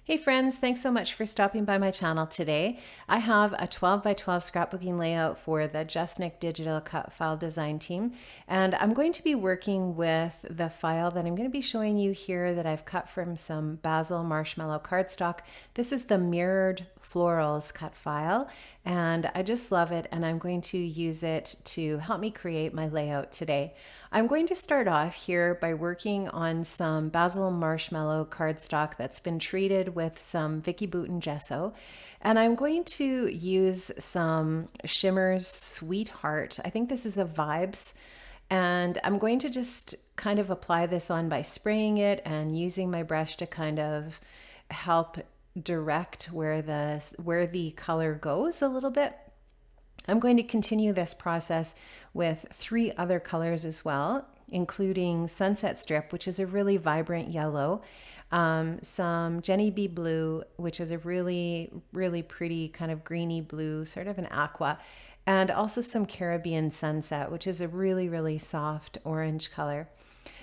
Hey friends, thanks so much for stopping by my channel today. I have a 12 by 12 scrapbooking layout for the justnick digital cut file design team, and I'm going to be working with the file that I'm going to be showing you here that I've cut from some basil marshmallow cardstock. This is the mirrored florals cut file, and I just love it, and I'm going to use it to help me create my layout today. I'm going to start off here by working on some basil marshmallow cardstock that's been treated with some Vicky Bouton gesso, and I'm going to use some Shimmer's Sweetheart. I think this is a Vibes, and I'm going to just kind of apply this on by spraying it and using my brush to kind of help direct where the color goes a little bit. I'm going to continue this process with 3 other colors as well, including Sunset Strip, which is a really vibrant yellow, some Jenny B Blue, which is a really, really pretty kind of greeny blue, sort of an aqua, and also some Caribbean Sunset, which is a really, really soft orange color.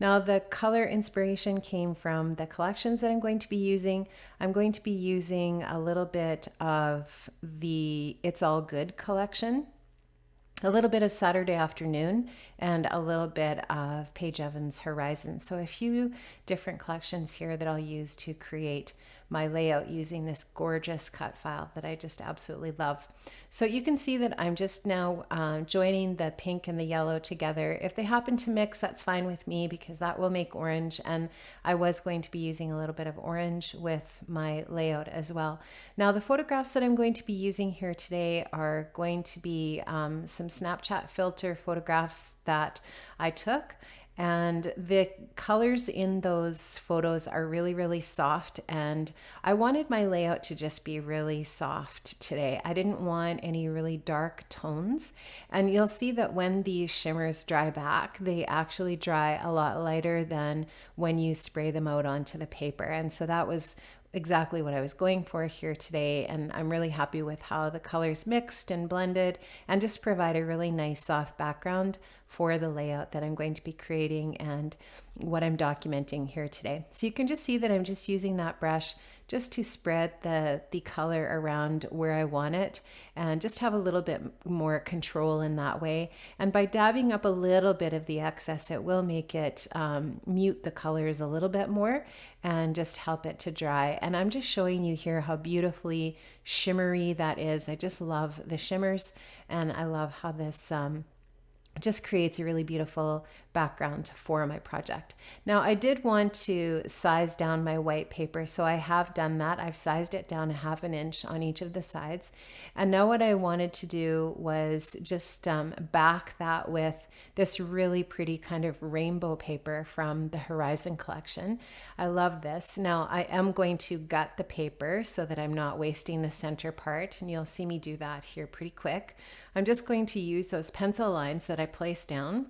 Now, the color inspiration came from the collections that I'm going to be using. I'm going to be using a little bit of the It's All Good collection, a little bit of Saturday Afternoon, and a little bit of Paige Evans Horizon. So a few different collections here that I'll use to create my layout using this gorgeous cut file that I just absolutely love. So you can see that I'm just now joining the pink and the yellow together. If they happen to mix, that's fine with me because that will make orange, and I was going to be using a little bit of orange with my layout as well. Now the photographs that I'm going to be using here today are going to be some Snapchat filter photographs that I took. And the colors in those photos are really, really soft, and I wanted my layout to just be really soft today. I didn't want any really dark tones, and you'll see that when these shimmers dry back, they actually dry a lot lighter than when you spray them out onto the paper. And so that was exactly what I was going for here today, and I'm really happy with how the colors mixed and blended and just provide a really nice soft background for the layout that I'm going to be creating and what I'm documenting here today. So you can just see that I'm just using that brush just to spread the color around where I want it and just have a little bit more control in that way. And by dabbing up a little bit of the excess, it will make it mute the colors a little bit more and just help it to dry. And I'm just showing you here how beautifully shimmery that is. I just love the shimmers, and I love how this just creates a really beautiful background for my project. Now, I did want to size down my white paper, so I have done that. I've sized it down 1/2 inch on each of the sides. And now what I wanted to do was just back that with this really pretty kind of rainbow paper from the Horizon collection. I love this. Now, I am going to gut the paper so that I'm not wasting the center part, and you'll see me do that here pretty quick. I'm just going to use those pencil lines that I placed down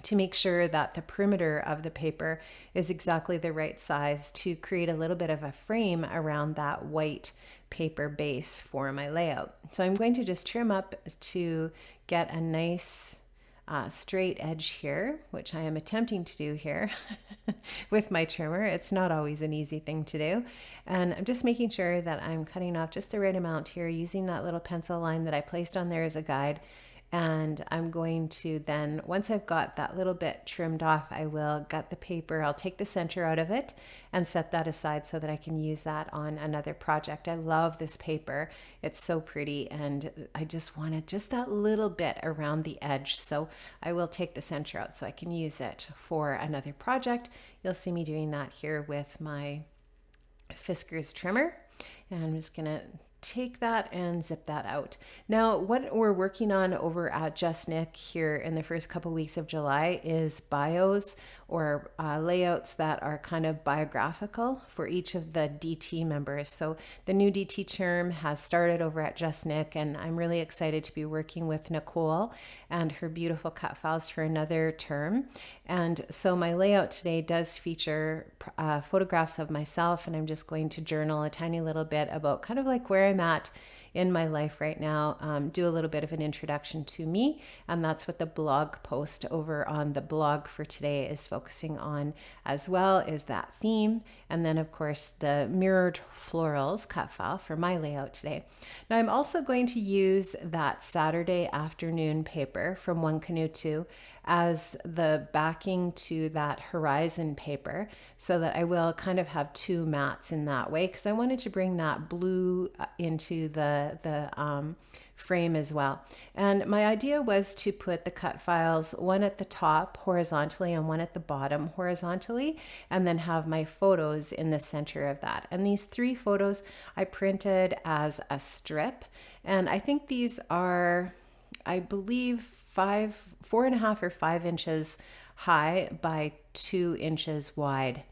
to make sure that the perimeter of the paper is exactly the right size to create a little bit of a frame around that white paper base for my layout. So I'm going to just trim up to get a nice straight edge here, which I am attempting to do here with my trimmer. It's not always an easy thing to do. And I'm just making sure that I'm cutting off just the right amount here using that little pencil line that I placed on there as a guide. And I'm going to then, once I've got that little bit trimmed off, I will gut the paper. I'll take the center out of it and set that aside so that I can use that on another project. I love this paper. It's so pretty, and I just wanted just that little bit around the edge. So I will take the center out so I can use it for another project. You'll see me doing that here with my Fiskars trimmer. And I'm just gonna take that and zip that out. Now, what we're working on over at justnick here in the first couple weeks of July is bios or layouts that are kind of biographical for each of the DT members. So the new DT term has started over at justnick, and I'm really excited to be working with Nicole and her beautiful cut files for another term. And so my layout today does feature photographs of myself, and I'm just going to journal a tiny little bit about kind of like where I'm at in my life right now, do a little bit of an introduction to me. And that's what the blog post over on the blog for today is focusing on as well, is that theme. And then of course the mirrored florals cut file for my layout today. Now I'm also going to use that Saturday afternoon paper from One Canoe 2 as the backing to that horizon paper, so that I will kind of have two mats in that way, because I wanted to bring that blue into the frame as well. And my idea was to put the cut files, one at the top horizontally and one at the bottom horizontally, and then have my photos in the center of that. And these 3 photos I printed as a strip, and I think these are, I believe, 4.5 or 5 inches high by 2 inches wide.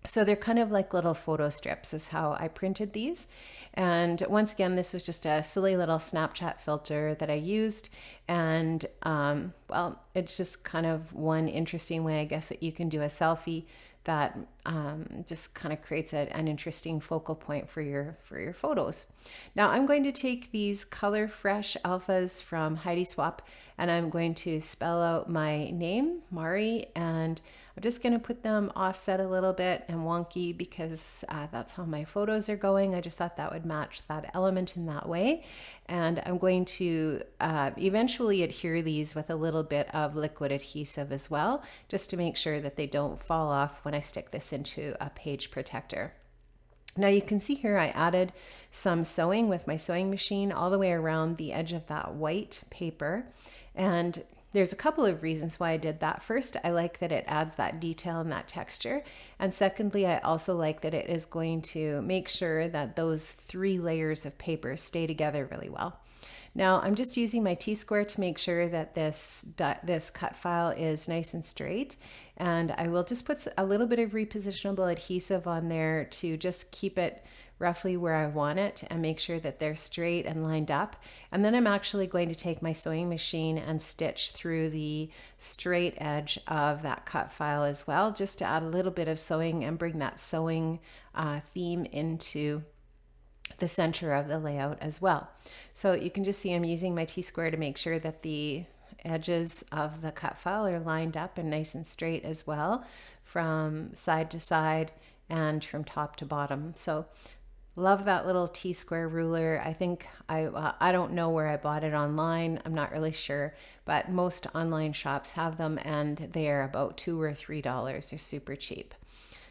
So they're kind of like little photo strips is how I printed these. And once again, this was just a silly little Snapchat filter that I used. And well, it's just kind of one interesting way, I guess, that you can do a selfie that just kind of creates an interesting focal point for your photos. Now I'm going to take these Color Fresh alphas from Heidi Swap, and I'm going to spell out my name, Mari, and I'm just going to put them offset a little bit and wonky because that's how my photos are going. I just thought that would match that element in that way. And I'm going to eventually adhere these with a little bit of liquid adhesive as well, just to make sure that they don't fall off when I stick this into a page protector. Now you can see here I added some sewing with my sewing machine all the way around the edge of that white paper. And there's a couple of reasons why I did that. First, I like that it adds that detail and that texture. And secondly, I also like that it is going to make sure that those 3 layers of paper stay together really well. Now I'm just using my T-square to make sure that this cut file is nice and straight. And I will just put a little bit of repositionable adhesive on there to just keep it roughly where I want it and make sure that they're straight and lined up. And then I'm actually going to take my sewing machine and stitch through the straight edge of that cut file as well, just to add a little bit of sewing and bring that sewing theme into the center of the layout as well. So you can just see I'm using my T-square to make sure that the edges of the cut file are lined up and nice and straight as well, from side to side and from top to bottom. So love that little T-square ruler. I think I don't know where I bought it online. I'm not really sure, but most online shops have them and they are about $2 or $3. They're super cheap.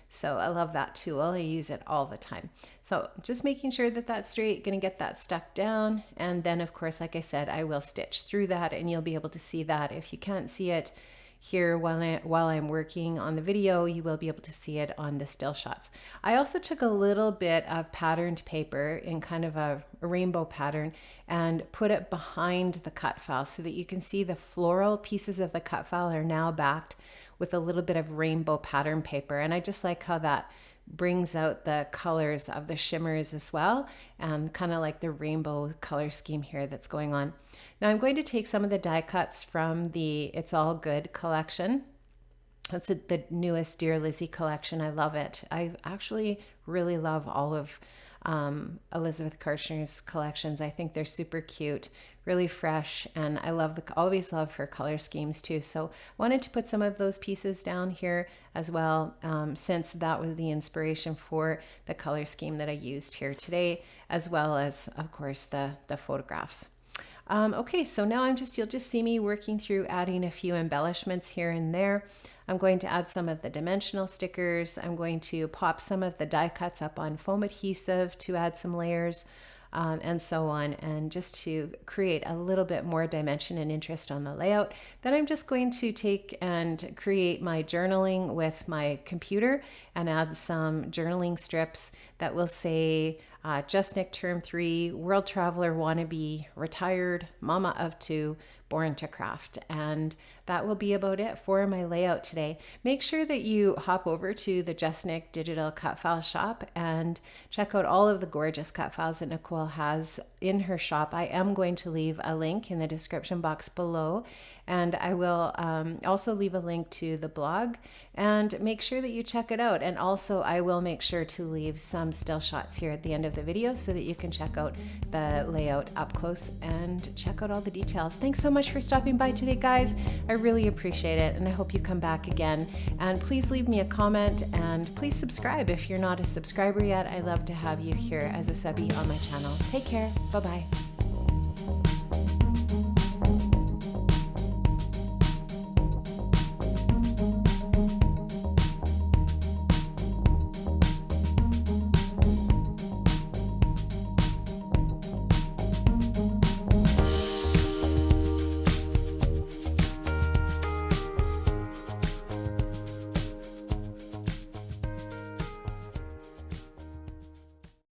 So I love that tool. I use it all the time. So just making sure that that's straight, gonna get that stuck down. And then of course, like I said, I will stitch through that and you'll be able to see that. If you can't see it here while I'm working on the video, you will be able to see it on the still shots. I also took a little bit of patterned paper in kind of a rainbow pattern and put it behind the cut file so that you can see the floral pieces of the cut file are now backed with a little bit of rainbow pattern paper. And I just like how that brings out the colors of the shimmers as well, and kind of like the rainbow color scheme here that's going on. Now I'm going to take some of the die cuts from the It's All Good collection. That's the newest Dear Lizzie collection. I love it. I actually really love all of Elizabeth Karchner's collections. I think they're super cute, really fresh, and I always love her color schemes too. So I wanted to put some of those pieces down here as well, since that was the inspiration for the color scheme that I used here today, as well as of course the photographs. Okay, so now you'll just see me working through adding a few embellishments here and there. I'm going to add some of the dimensional stickers. I'm going to pop some of the die cuts up on foam adhesive to add some layers, and so on, and just to create a little bit more dimension and interest on the layout. Then I'm just going to take and create my journaling with my computer and add some journaling strips that will say Just Nick Term 3, World Traveler Wannabe, Retired, Mama of 2, Born to Craft. And that will be about it for my layout today. Make sure that you hop over to the Just Nick Digital Cut File Shop and check out all of the gorgeous cut files that Nicole has in her shop. I am going to leave a link in the description box below, and I will also leave a link to the blog, and make sure that you check it out. And also I will make sure to leave some still shots here at the end of the video so that you can check out the layout up close and check out all the details. Thanks so much for stopping by today, guys. I really appreciate it, and I hope you come back again. And please leave me a comment, and please subscribe if you're not a subscriber yet. I love to have you here as a subby on my channel. Take care. Bye-bye.